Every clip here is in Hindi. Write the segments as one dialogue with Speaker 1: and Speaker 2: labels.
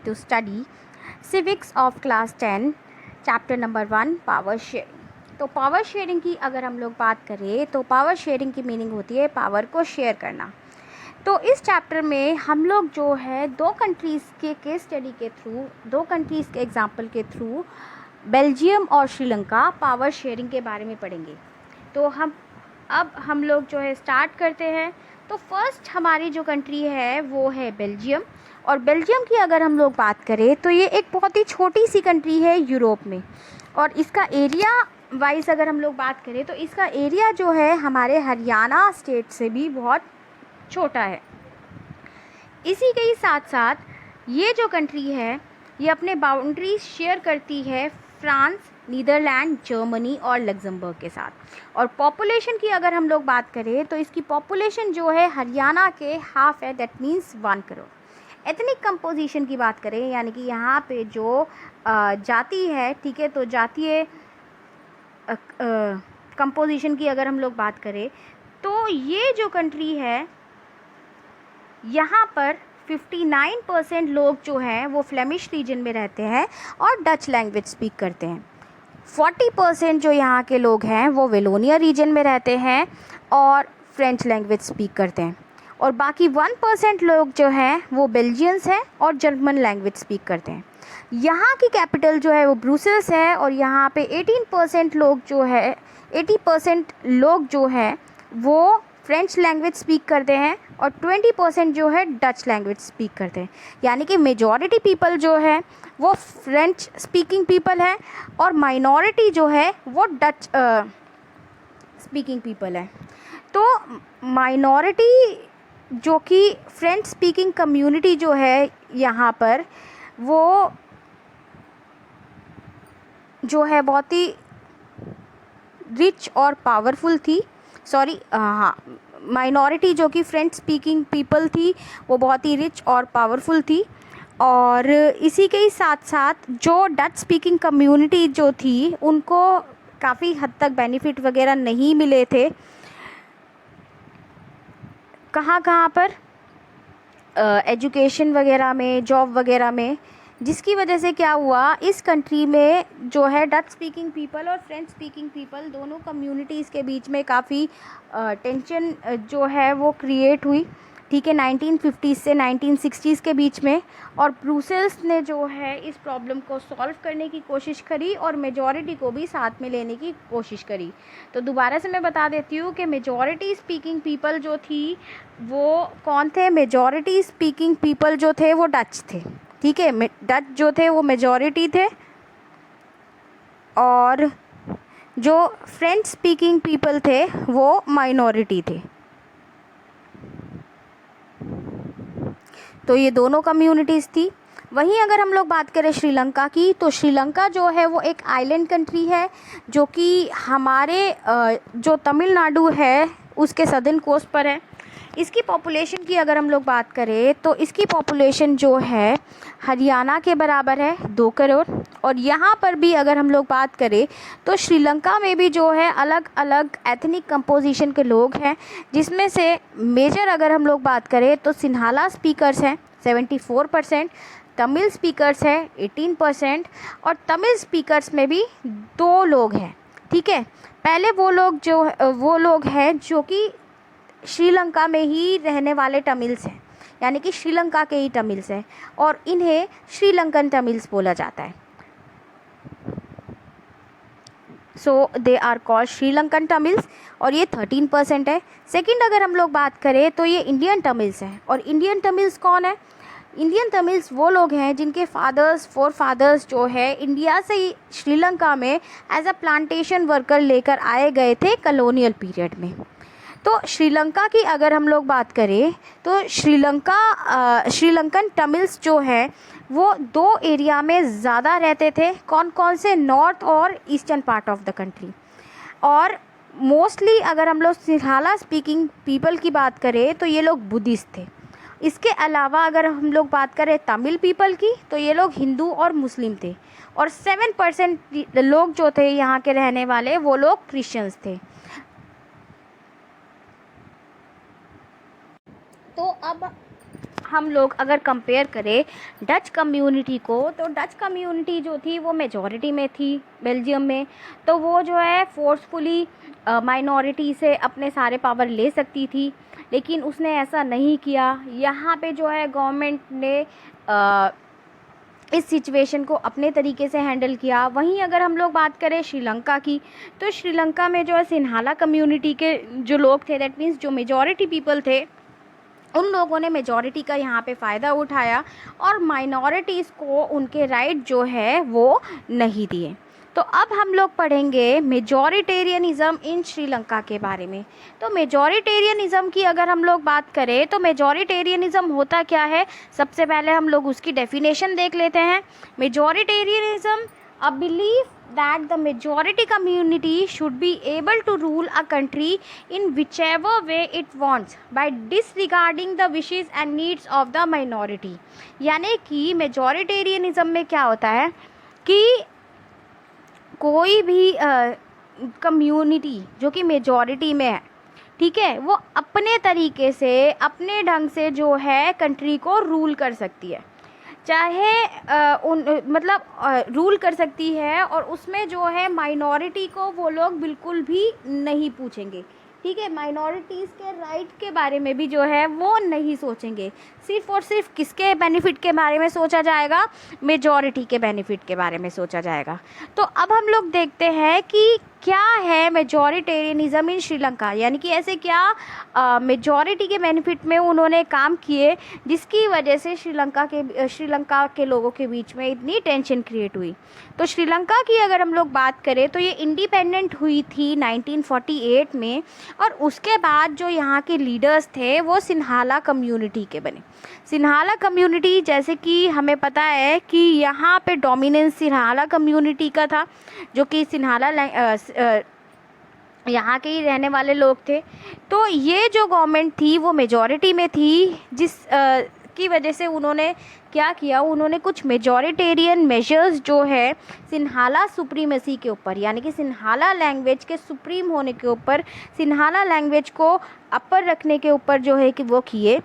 Speaker 1: to study civics of class 10 chapter number 1 power sharing. तो पावर शेयरिंग की अगर हम लोग बात करें तो पावर शेयरिंग की मीनिंग होती है पावर को शेयर करना। तो इस चैप्टर में हम लोग जो है दो कंट्रीज़ के केस स्टडी के थ्रू, दो कंट्रीज़ के एग्जाम्पल के थ्रू बेल्जियम और श्रीलंका पावर शेयरिंग के बारे में पढ़ेंगे। तो हम लोग जो है स्टार्ट करते हैं। तो फर्स्ट हमारी जो कंट्री है वो है बेल्जियम। और बेल्जियम की अगर हम लोग बात करें तो ये एक बहुत ही छोटी सी कंट्री है यूरोप में, और इसका एरिया वाइज अगर हम लोग बात करें तो इसका एरिया जो है हमारे हरियाणा स्टेट से भी बहुत छोटा है। इसी के ही साथ साथ ये जो कंट्री है ये अपने बाउंड्रीज शेयर करती है फ्रांस, नीदरलैंड, जर्मनी और लग्जमबर्ग के साथ। और पॉपुलेशन की अगर हम लोग बात करें तो इसकी पॉपुलेशन जो है हरियाणा के हाफ है, that means 1 crore. Ethnic composition की बात करें यानी कि यहाँ पे जो जाति है, ठीक है, तो जातीय कंपोजिशन की अगर हम लोग बात करें तो ये जो कंट्री है यहाँ पर 59% लोग जो हैं वो फ्लेमिश रीजन में रहते हैं और डच लैंग्वेज स्पीक करते हैं। 40% जो यहाँ के लोग हैं वो वेलोनिया रीजन में रहते हैं और फ्रेंच लैंग्वेज स्पीक करते हैं। और बाकी 1% लोग जो हैं वो बेल्जियंस हैं और जर्मन लैंग्वेज स्पीक करते हैं। यहाँ की कैपिटल जो है वो ब्रुसेल्स है और यहाँ पे 18% लोग जो है 80% लोग जो हैं वो फ्रेंच लैंग्वेज स्पीक करते हैं और 20% जो है डच लैंग्वेज स्पीक करते हैं। यानी कि मेजॉरिटी पीपल जो है वो फ्रेंच स्पीकिंग पीपल है और माइनॉरिटी जो है वो डच स्पीकिंग पीपल है। तो माइनॉरिटी जो कि फ्रेंच स्पीकिंग कम्युनिटी जो है यहाँ पर वो जो है बहुत ही रिच और पावरफुल थी। माइनॉरिटी जो कि फ्रेंच स्पीकिंग पीपल थी वो बहुत ही रिच और पावरफुल थी। और इसी के ही साथ साथ जो डच स्पीकिंग कम्युनिटी जो थी उनको काफ़ी हद तक बेनिफिट वगैरह नहीं मिले थे। कहाँ पर एजुकेशन वगैरह में, जॉब वगैरह में, जिसकी वजह से क्या हुआ, इस कंट्री में जो है डच स्पीकिंग पीपल और फ्रेंच स्पीकिंग पीपल दोनों कम्युनिटीज़ के बीच में काफ़ी टेंशन जो है वो क्रिएट हुई, ठीक है, 1950s से 1960s के बीच में। और ब्रुसेल्स ने जो है इस प्रॉब्लम को सॉल्व करने की कोशिश करी और मेजॉरिटी को भी साथ में लेने की कोशिश करी। तो दोबारा से मैं बता देती हूँ कि मेजॉरिटी स्पीकिंग पीपल जो थी वो कौन थे। मेजॉरिटी स्पीकिंग पीपल जो थे वो डच थे, ठीक है, डच जो थे वो मेजॉरिटी थे और जो फ्रेंच स्पीकिंग पीपल थे वो माइनॉरिटी थे। तो ये दोनों कम्युनिटीज़ थी। वहीं अगर हम लोग बात करें श्रीलंका की तो श्रीलंका जो है वो एक आइलैंड कंट्री है जो कि हमारे जो तमिलनाडु है उसके सदर्न कोस्ट पर है। इसकी पॉपुलेशन की अगर हम लोग बात करें तो इसकी पॉपुलेशन जो है हरियाणा के बराबर है, 2 करोड़। और यहाँ पर भी अगर हम लोग बात करें तो श्रीलंका में भी जो है अलग अलग एथनिक कंपोजिशन के लोग हैं, जिसमें से मेजर अगर हम लोग बात करें तो सिन्हाला स्पीकर्स हैं 74%, तमिल स्पीकर्स है 18% और तमिल स्पीकर्स में भी 2 लोग हैं, ठीक है। पहले वो लोग हैं जो कि श्रीलंका में ही रहने वाले तमिल्स हैं, यानी कि श्रीलंका के ही तमिल्स हैं और इन्हें श्रीलंकन तमिल्स बोला जाता है। So they are called Sri Lankan Tamils और ये 13% है। सेकंड अगर हम लोग बात करें तो ये इंडियन तमिल्स हैं। और इंडियन तमिल्स कौन है? इंडियन तमिल्स वो लोग हैं जिनके फोर फादर्स जो है इंडिया से ही श्रीलंका में एज अ प्लांटेशन वर्कर लेकर आए गए थे कॉलोनियल पीरियड में। तो श्रीलंका की अगर हम लोग बात करें तो श्रीलंकन तमिल्स जो है वो 2 एरिया में ज़्यादा रहते थे। कौन कौन से? नॉर्थ और eastern part of the country. और मोस्टली अगर हम लोग सिन्हाला स्पीकिंग पीपल की बात करें तो ये लोग बुद्धिस्ट थे। इसके अलावा अगर हम लोग बात करें तमिल पीपल की तो ये लोग हिंदू और मुस्लिम थे। और 7% लोग जो थे यहाँ के रहने वाले वो लोग क्रिश्चियंस थे। तो अब हम लोग अगर कंपेयर करें डच कम्युनिटी को, तो डच कम्युनिटी जो थी वो मेजॉरिटी में थी बेल्जियम में, तो वो जो है फोर्सफुली माइनॉरिटी से अपने सारे पावर ले सकती थी, लेकिन उसने ऐसा नहीं किया। यहाँ पे जो है गवर्नमेंट ने इस सिचुएशन को अपने तरीके से हैंडल किया। वहीं अगर हम लोग बात करें श्रीलंका की, तो श्रीलंका में जो है सिन्हाला कम्युनिटी के जो लोग थे, दैट मीन्स जो मेजॉरिटी पीपल थे, उन लोगों ने मेजॉरिटी का यहाँ पे फ़ायदा उठाया और माइनॉरिटीज़ को उनके राइट जो है वो नहीं दिए। तो अब हम लोग पढ़ेंगे मेजॉरिटेरियनिज़म इन श्रीलंका के बारे में। तो मेजॉरिटेरियनिज़म की अगर हम लोग बात करें तो मेजॉरिटेरियनिज़म होता क्या है, सबसे पहले हम लोग उसकी डेफिनेशन देख लेते हैं। Majoritarianism a belief that the majority community should be able to rule a country in whichever way it wants by disregarding the wishes and needs of the minority। यानी कि मेजॉरिटेरियनिज़म में क्या होता है कि कोई भी कम्युनिटी जो कि मेजॉरिटी में है, ठीक है, वो अपने तरीके से अपने ढंग से जो है कंट्री को रूल कर सकती है, चाहे रूल कर सकती है, और उसमें जो है माइनॉरिटी को वो लोग बिल्कुल भी नहीं पूछेंगे, ठीक है। माइनॉरिटीज़ के राइट के बारे में भी जो है वो नहीं सोचेंगे, सिर्फ और सिर्फ किसके बेनिफिट के बारे में सोचा जाएगा, मेजॉरिटी के बेनिफिट के बारे में सोचा जाएगा। तो अब हम लोग देखते हैं कि क्या है मेजॉरिटेरियनिज़म इन श्रीलंका, यानी कि ऐसे क्या मेजॉरिटी के बेनिफिट में उन्होंने काम किए जिसकी वजह से श्रीलंका के लोगों के बीच में इतनी टेंशन क्रिएट हुई। तो श्रीलंका की अगर हम लोग बात करें तो ये इंडिपेंडेंट हुई थी 1948 में, और उसके बाद जो यहाँ के लीडर्स थे वो सिन्हाला कम्युनिटी के बने। सिन्हाला कम्युनिटी, जैसे कि हमें पता है कि यहाँ पे डोमिनेंस सिन्हाला कम्युनिटी का था, जो कि सिन्हाला यहाँ के ही रहने वाले लोग थे। तो ये जो गवर्नमेंट थी वो मेजॉरिटी में थी, जिस की वजह से उन्होंने क्या किया, उन्होंने कुछ मेजॉरिटेरियन मेजर्स जो है सिन्हाला सुप्रीमेसी के ऊपर, यानी कि सिन्हाला लैंग्वेज के सुप्रीम होने के ऊपर, सिन्हाला लैंग्वेज को अपर रखने के ऊपर जो है कि वो किए।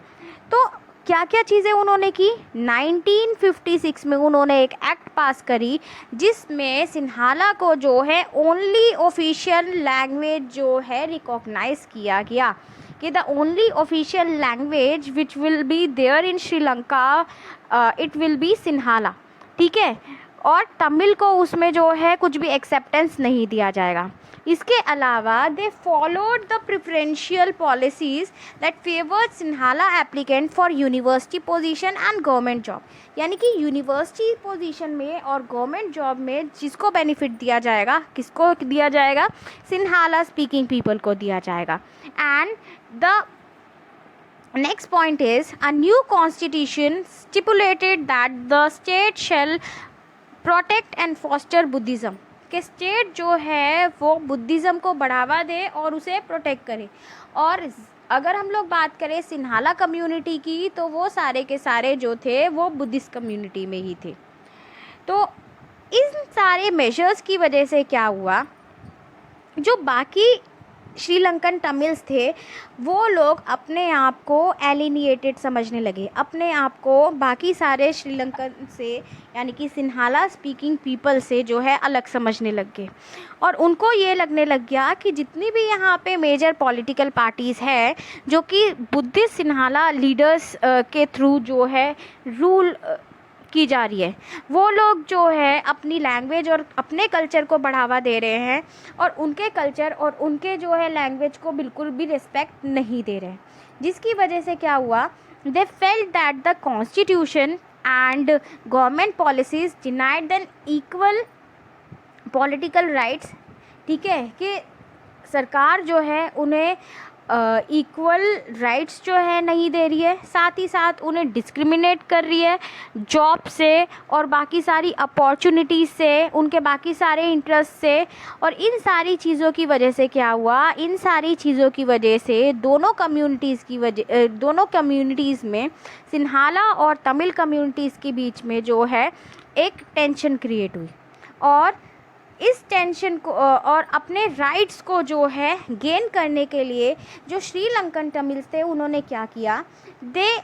Speaker 1: तो क्या क्या चीज़ें उन्होंने की, 1956 में उन्होंने एक एक्ट पास करी जिसमें सिन्हाला को जो है ओनली ऑफिशियल लैंग्वेज जो है रिकॉग्नाइज किया गया, कि the only official language which will be there in Sri Lanka it will be Sinhala, ठीक है, और तमिल को उसमें जो है कुछ भी एक्सेप्टेंस नहीं दिया जाएगा। इसके अलावा they followed the preferential policies that favoured Sinhala applicant for university position and government job, यानी कि यूनिवर्सिटी पोजीशन में और गवर्नमेंट जॉब में जिसको बेनिफिट दिया जाएगा, किसको दिया जाएगा, सिन्हाला स्पीकिंग पीपल को दिया जाएगा। And the next point is a new constitution stipulated that the state shall protect and foster Buddhism, कि स्टेट जो है वो बुद्धिज़्म को बढ़ावा दे और उसे प्रोटेक्ट करे। और अगर हम लोग बात करें सिन्हाला कम्युनिटी की, तो वो सारे के सारे जो थे वो बुद्धिस्ट कम्युनिटी में ही थे। तो इन सारे मेजर्स की वजह से क्या हुआ, जो बाकी श्रीलंकन तमिल्स थे वो लोग अपने आप को एलिनिएटेड समझने लगे, अपने आप को बाकी सारे श्रीलंकन से, यानी कि सिन्हाला स्पीकिंग पीपल से जो है अलग समझने लग गए। और उनको ये लगने लग गया कि जितनी भी यहाँ पे मेजर पॉलिटिकल पार्टीज़ है जो कि बुद्धिस्ट सिन्हाला लीडर्स के थ्रू जो है रूल की जा रही है, वो लोग जो है अपनी लैंग्वेज और अपने कल्चर को बढ़ावा दे रहे हैं और उनके कल्चर और उनके जो है लैंग्वेज को बिल्कुल भी रिस्पेक्ट नहीं दे रहे हैं, जिसकी वजह से क्या हुआ, they felt that the constitution and government policies denied than equal political rights, ठीक है, कि सरकार जो है उन्हें इक्वल राइट्स जो है नहीं दे रही है, साथ ही साथ उन्हें डिस्क्रिमिनेट कर रही है जॉब से और बाकी सारी अपॉर्चुनिटीज़ से, उनके बाकी सारे इंटरेस्ट से। और इन सारी चीज़ों की वजह से क्या हुआ, इन सारी चीज़ों की वजह से दोनों कम्युनिटीज़ में, सिन्हाला और तमिल कम्युनिटीज़ के बीच में जो है एक टेंशन क्रिएट हुई। और इस टेंशन को और अपने राइट्स को जो है गेन करने के लिए जो श्रीलंकन तमिल्स थे उन्होंने क्या किया, दे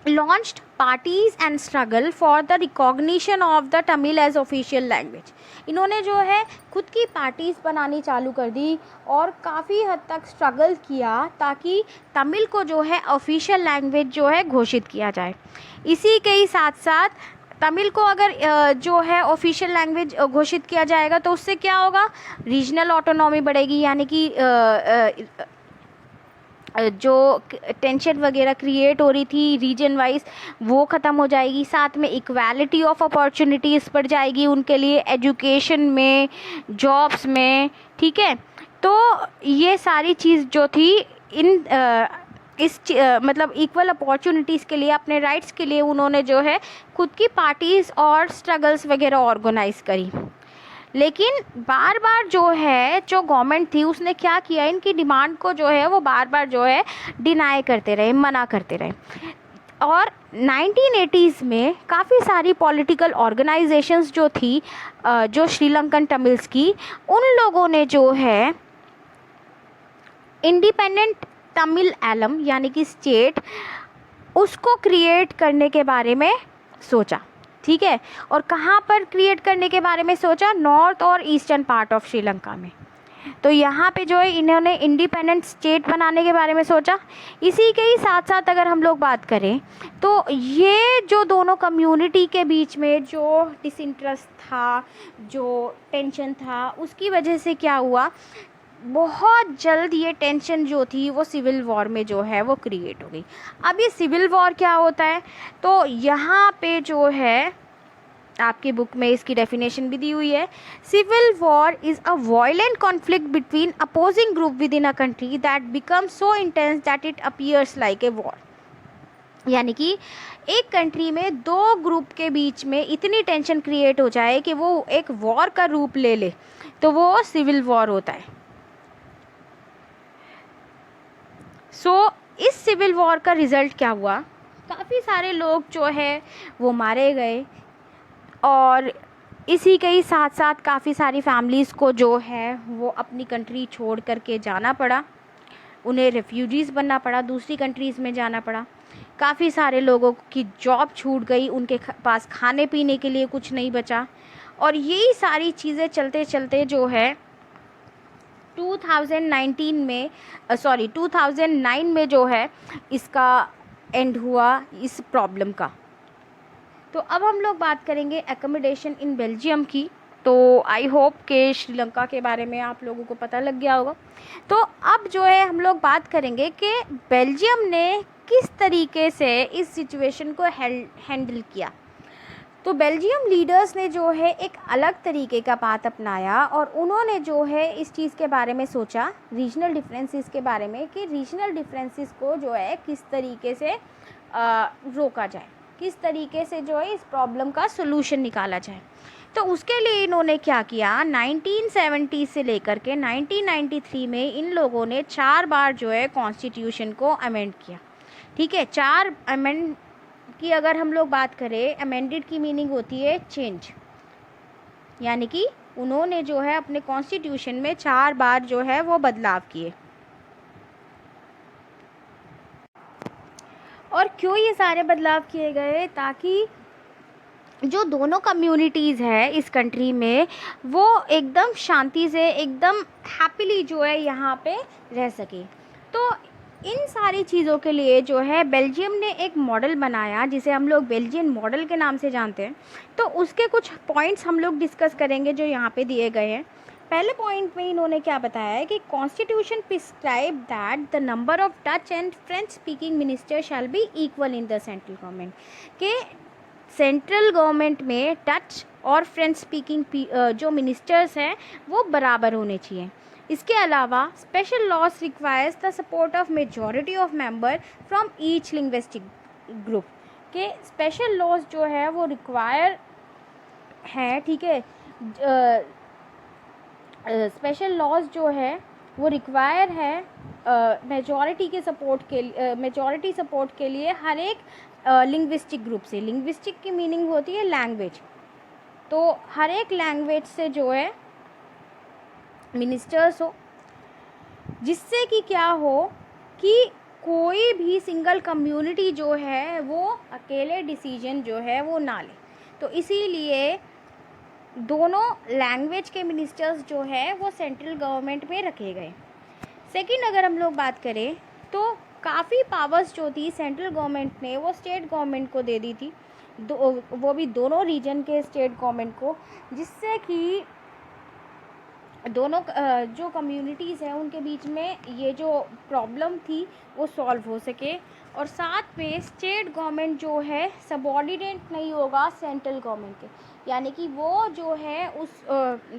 Speaker 1: launched parties and struggle for the recognition of the Tamil as official language। इन्होंने जो है खुद की पार्टीज़ बनानी चालू कर दी और काफ़ी हद तक स्ट्रगल किया ताकि तमिल को जो है ऑफिशियल लैंग्वेज जो है घोषित किया जाए। इसी के ही साथ साथ तमिल को अगर जो है ऑफिशियल लैंग्वेज घोषित किया जाएगा तो उससे क्या होगा, रीजनल ऑटोनॉमी बढ़ेगी, यानी कि जो टेंशन वगैरह क्रिएट हो रही थी रीजन वाइज वो ख़त्म हो जाएगी। साथ में इक्वालिटी ऑफ अपॉर्चुनिटीज़ बढ़ जाएगी उनके लिए एजुकेशन में, जॉब्स में, ठीक है। तो ये सारी चीज़ जो थी मतलब इक्वल अपॉर्चुनिटीज़ के लिए, अपने राइट्स के लिए उन्होंने जो है खुद की पार्टीज़ और स्ट्रगल्स वगैरह ऑर्गेनाइज करी। लेकिन बार बार जो है जो गवर्नमेंट थी उसने क्या किया, इनकी डिमांड को जो है वो बार बार जो है डिनाई करते रहे, मना करते रहे। और 1980s में काफ़ी सारी पॉलिटिकल ऑर्गेनाइजेशंस जो थी जो श्रीलंकन तमिल्स की, उन लोगों ने जो है इंडिपेंडेंट तमिल एलम यानी कि स्टेट उसको क्रिएट करने के बारे में सोचा, ठीक है। और कहाँ पर क्रिएट करने के बारे में सोचा, नॉर्थ और ईस्टर्न पार्ट ऑफ श्रीलंका में। तो यहाँ पे जो है इन्होंने इंडिपेंडेंट स्टेट बनाने के बारे में सोचा। इसी के ही साथ साथ अगर हम लोग बात करें तो ये जो दोनों कम्युनिटी के बीच में जो डिसइंटरेस्ट था, जो टेंशन था, उसकी वजह से क्या हुआ, बहुत जल्द ये टेंशन जो थी वो सिविल वॉर में जो है वो क्रिएट हो गई। अब ये सिविल वॉर क्या होता है, तो यहाँ पे जो है आपकी बुक में इसकी डेफिनेशन भी दी हुई है। Civil war is a violent conflict between opposing group within a country that become so intense that it appears like a war. यानी कि एक कंट्री में दो ग्रुप के बीच में इतनी टेंशन क्रिएट हो जाए कि वो एक वॉर का रूप ले ले, तो वो सिविल वॉर होता है। इस सिविल वॉर का रिज़ल्ट क्या हुआ, काफ़ी सारे लोग जो है वो मारे गए और इसी के ही साथ साथ काफ़ी सारी फैमिलीज़ को जो है वो अपनी कंट्री छोड़ करके जाना पड़ा, उन्हें रेफ्यूजीज़ बनना पड़ा, दूसरी कंट्रीज़ में जाना पड़ा। काफ़ी सारे लोगों की जॉब छूट गई, उनके पास खाने पीने के लिए कुछ नहीं बचा। और यही सारी चीज़ें चलते चलते जो है 2009 में जो है इसका एंड हुआ इस प्रॉब्लम का। तो अब हम लोग बात करेंगे एकोमोडेशन इन बेल्जियम की। तो आई होप के श्रीलंका के बारे में आप लोगों को पता लग गया होगा। तो अब जो है हम लोग बात करेंगे कि बेल्जियम ने किस तरीके से इस सिचुएशन को हैंडल किया। तो बेल्जियम लीडर्स ने जो है एक अलग तरीके का पाथ अपनाया और उन्होंने जो है इस चीज़ के बारे में सोचा, रीजनल डिफरेंसेस के बारे में, कि रीजनल डिफरेंसेस को जो है किस तरीके से रोका जाए, किस तरीके से जो है इस प्रॉब्लम का सोल्यूशन निकाला जाए। तो उसके लिए इन्होंने क्या किया, 1970 से लेकर के 1993 में इन लोगों ने 4 बार जो है कॉन्स्टिट्यूशन को अमेंड किया, ठीक है। 4 अमेंड की अगर हम लोग बात करें, अमेंडेड की मीनिंग होती है चेंज, यानी कि उन्होंने जो है अपने कॉन्स्टिट्यूशन में 4 बार जो है वो बदलाव किए। और क्यों ये सारे बदलाव किए गए, ताकि जो दोनों कम्युनिटीज़ है इस कंट्री में वो एकदम शांति से, एकदम हैप्पीली जो है यहाँ पे रह सके। तो इन सारी चीज़ों के लिए जो है बेल्जियम ने एक मॉडल बनाया जिसे हम लोग बेल्जियन मॉडल के नाम से जानते हैं। तो उसके कुछ पॉइंट्स हम लोग डिस्कस करेंगे जो यहाँ पे दिए गए हैं। पहले पॉइंट में इन्होंने क्या बताया है कि constitution prescribe that the number of Dutch and French speaking minister shall be equal in the central government, के सेंट्रल गवर्नमेंट में डच और फ्रेंच स्पीकिंग जो मिनिस्टर्स हैं वो बराबर होने चाहिए। इसके अलावा special laws requires the support of majority of member from each linguistic group, के स्पेशल लॉज जो है वो रिक्वायर हैं, ठीक है। स्पेशल लॉज जो है वो रिक्वायर है मेजॉरिटी के सपोर्ट के लिए, मेजॉरिटी सपोर्ट के लिए हर एक लिंग्विस्टिक ग्रुप से। लिंग्विस्टिक की मीनिंग होती है लैंग्वेज, तो हर एक लैंग्वेज से जो है मिनिस्टर्स हो, जिससे कि क्या हो कि कोई भी सिंगल कम्युनिटी जो है वो अकेले डिसीजन जो है वो ना ले। तो इसीलिए दोनों लैंग्वेज के मिनिस्टर्स जो है वो सेंट्रल गवर्नमेंट में रखे गए। सेकंड अगर हम लोग बात करें तो काफ़ी पावर्स जो थी सेंट्रल गवर्नमेंट ने वो स्टेट गवर्नमेंट को दे दी थी, वो भी दोनों रीजन के स्टेट गवर्नमेंट को, जिससे कि दोनों जो कम्युनिटीज़ हैं उनके बीच में ये जो प्रॉब्लम थी वो सॉल्व हो सके। और साथ में स्टेट गवर्नमेंट जो है सबऑर्डिनेट नहीं होगा सेंट्रल गवर्नमेंट के, यानी कि वो जो है उस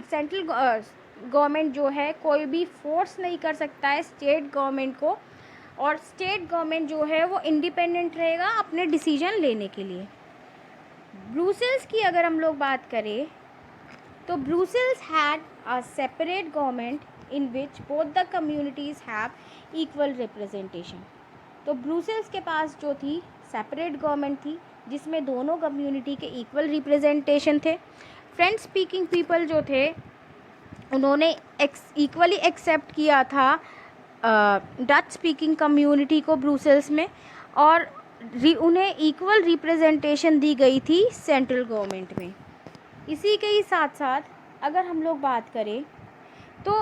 Speaker 1: सेंट्रल गवर्नमेंट जो है कोई भी फोर्स नहीं कर सकता है स्टेट गवर्नमेंट को, और स्टेट गवर्नमेंट जो है वो इंडिपेंडेंट रहेगा अपने डिसीजन लेने के लिए। ब्रुसेल्स की अगर हम लोग बात करें तो Brussels had a separate government in which both the communities have equal representation. तो ब्रुसेल्स के पास जो थी सेपरेट गवर्नमेंट थी जिसमें दोनों कम्युनिटी के इक्वल रिप्रेजेंटेशन थे। फ्रेंच स्पीकिंग पीपल जो थे उन्होंने इक्वली एक्सेप्ट किया था डच स्पीकिंग कम्युनिटी को ब्रुसेल्स में, और उन्हें इक्वल रिप्रेजेंटेशन दी गई थी सेंट्रल गवर्नमेंट में। इसी के ही साथ साथ अगर हम लोग बात करें तो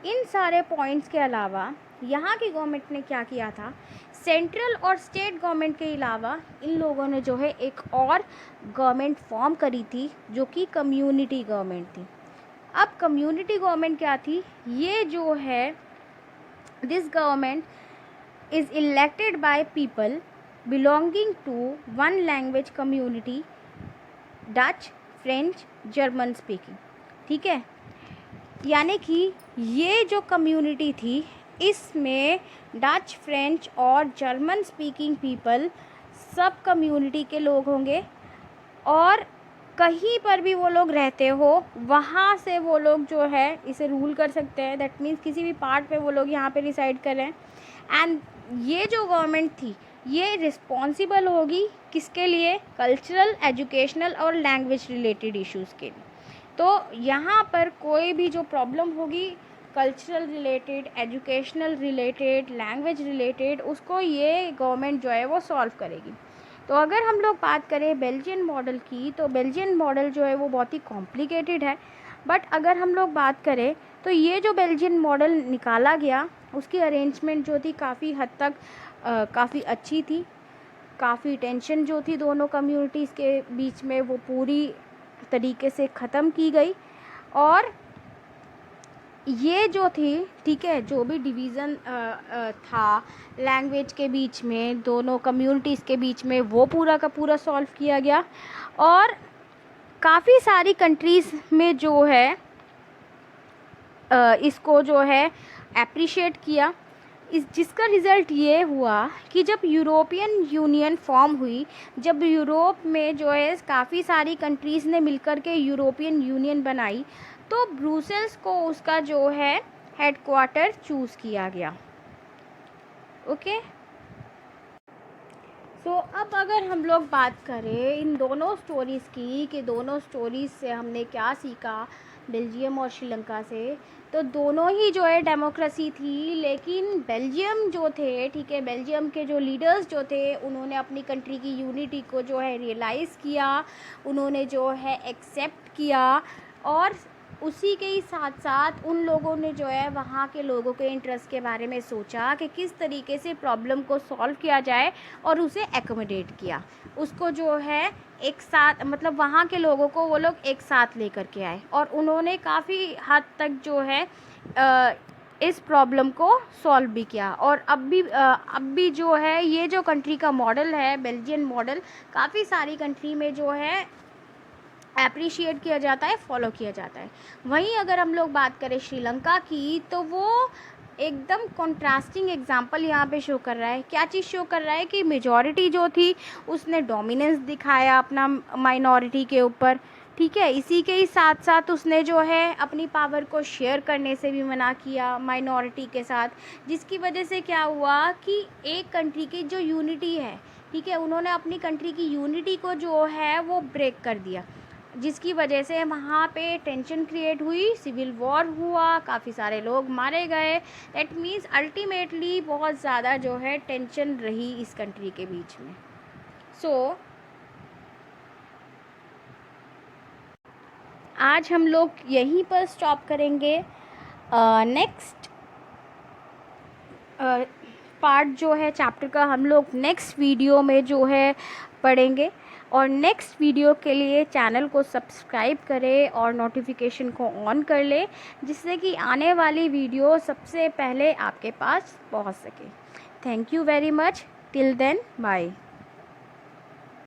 Speaker 1: इन सारे पॉइंट्स के अलावा यहाँ की गवर्नमेंट ने क्या किया था, सेंट्रल और स्टेट गवर्नमेंट के अलावा इन लोगों ने जो है एक और गवर्नमेंट फॉर्म करी थी जो कि कम्युनिटी गवर्नमेंट थी। अब कम्युनिटी गवर्नमेंट क्या थी, ये जो है this government is elected by people belonging to one language community, Dutch, French, German speaking. ठीक है, यानी कि ये जो कम्युनिटी थी इसमें डच, फ्रेंच और जर्मन स्पीकिंग पीपल सब कम्युनिटी के लोग होंगे, और कहीं पर भी वो लोग रहते हो वहाँ से वो लोग जो है इसे रूल कर सकते हैं। दैट मीन्स किसी भी पार्ट पे वो लोग यहाँ पे रिसाइड कर रहे हैं। एंड ये जो गवर्नमेंट थी ये रिस्पॉन्सिबल होगी किसके लिए, कल्चरल, एजुकेशनल और लैंग्वेज रिलेटेड इश्यूज़ के लिए। तो यहाँ पर कोई भी जो प्रॉब्लम होगी cultural related, educational related, language related, उसको ये गवर्नमेंट जो है वो सॉल्व करेगी। तो अगर हम लोग बात करें बेल्जियन मॉडल की, तो बेल्जियन मॉडल जो है वो बहुत ही कॉम्प्लिकेटेड है, बट अगर हम लोग बात करें तो ये जो बेल्जियन मॉडल निकाला गया उसकी अरेंजमेंट जो थी काफ़ी हद तक काफ़ी अच्छी थी। काफ़ी टेंशन जो थी दोनों कम्युनिटीज़ के बीच में वो पूरी तरीके से ख़त्म की गई, और ये जो थी, ठीक है, जो भी डिवीज़न था लैंग्वेज के बीच में दोनों कम्युनिटीज़ के बीच में वो पूरा का पूरा सॉल्व किया गया। और काफ़ी सारी कंट्रीज़ में जो है इसको जो है एप्रिशिएट किया, जिसका रिज़ल्ट ये हुआ कि जब यूरोपियन यूनियन फॉर्म हुई, जब यूरोप में जो है काफ़ी सारी कंट्रीज़ ने मिलकर के यूरोपियन यूनियन बनाई, तो ब्रुसेल्स को उसका जो है हेडक्वार्टर चूज़ किया गया। ओके, सो अब अगर हम लोग बात करें इन दोनों स्टोरीज़ की कि दोनों स्टोरीज़ से हमने क्या सीखा बेल्जियम और श्रीलंका से, तो दोनों ही जो है डेमोक्रेसी थी, लेकिन बेल्जियम जो थे, ठीक है, बेल्जियम के जो लीडर्स जो थे उन्होंने अपनी कंट्री की यूनिटी को जो है रियलाइज़ किया, उन्होंने जो है एक्सेप्ट किया, और उसी के ही साथ साथ उन लोगों ने जो है वहाँ के लोगों के इंटरेस्ट के बारे में सोचा कि किस तरीके से प्रॉब्लम को सॉल्व किया जाए, और उसे एकोमोडेट किया, उसको जो है एक साथ, मतलब वहाँ के लोगों को वो लोग एक साथ लेकर के आए, और उन्होंने काफ़ी हद तक जो है इस प्रॉब्लम को सॉल्व भी किया। और अब भी जो है ये जो कंट्री का मॉडल है बेल्जियन मॉडल, काफ़ी सारी कंट्री में जो है एप्रिशिएट किया जाता है, फॉलो किया जाता है। वहीं अगर हम लोग बात करें श्रीलंका की, तो वो एकदम कॉन्ट्रास्टिंग एग्जाम्पल यहाँ पे शो कर रहा है। क्या चीज़ शो कर रहा है कि मेजॉरिटी जो थी उसने डोमिनेंस दिखाया अपना माइनॉरिटी के ऊपर, ठीक है। इसी के ही साथ साथ उसने जो है अपनी पावर को शेयर करने से भी मना किया माइनॉरिटी के साथ, जिसकी वजह से क्या हुआ कि एक कंट्री की जो यूनिटी है, ठीक है, उन्होंने अपनी कंट्री की यूनिटी को जो है वो ब्रेक कर दिया। जिसकी वजह से वहाँ पे टेंशन क्रिएट हुई, सिविल वॉर हुआ, काफ़ी सारे लोग मारे गए। दैट मीन्स अल्टीमेटली बहुत ज़्यादा जो है टेंशन रही इस कंट्री के बीच में। सो आज हम लोग यहीं पर स्टॉप करेंगे। नेक्स्ट पार्ट जो है चैप्टर का हम लोग नेक्स्ट वीडियो में जो है पढ़ेंगे। और नेक्स्ट वीडियो के लिए चैनल को सब्सक्राइब करें और नोटिफिकेशन को ऑन कर लें, जिससे कि आने वाली वीडियो सबसे पहले आपके पास पहुंच सके। Thank you very much. Till then bye.